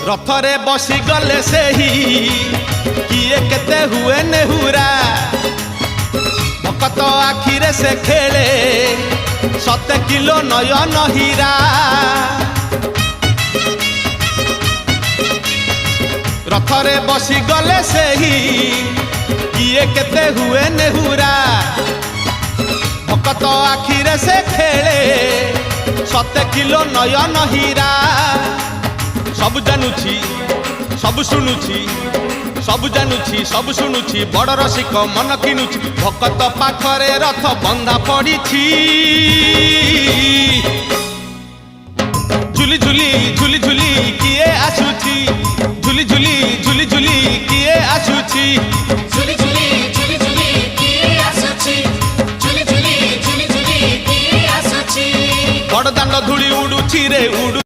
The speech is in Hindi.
रथरे बसी गले से ही किए केते हुए नेहुरा भकत आखिरे से खेले 7 किलो नयन हीरा रथरे बसी गले से ही किए केते हुए नेहुरा भकत आखिरे से खेले 7 किलो नयन हीरा सब जानुची सब शुणुची सब जानुची सब शुणुची बड़ रसिक मन किनुची भकत पाखरे रथ बंधा पड़ी झुली झुली झुली झुली किए आसुची झुली झुली झुली झुली किए आसुची झुली झुली झुली झुली किए आसुची झुली झुली झुली झुली किए आसुची बड़ दांड धूली उडुची रे उडु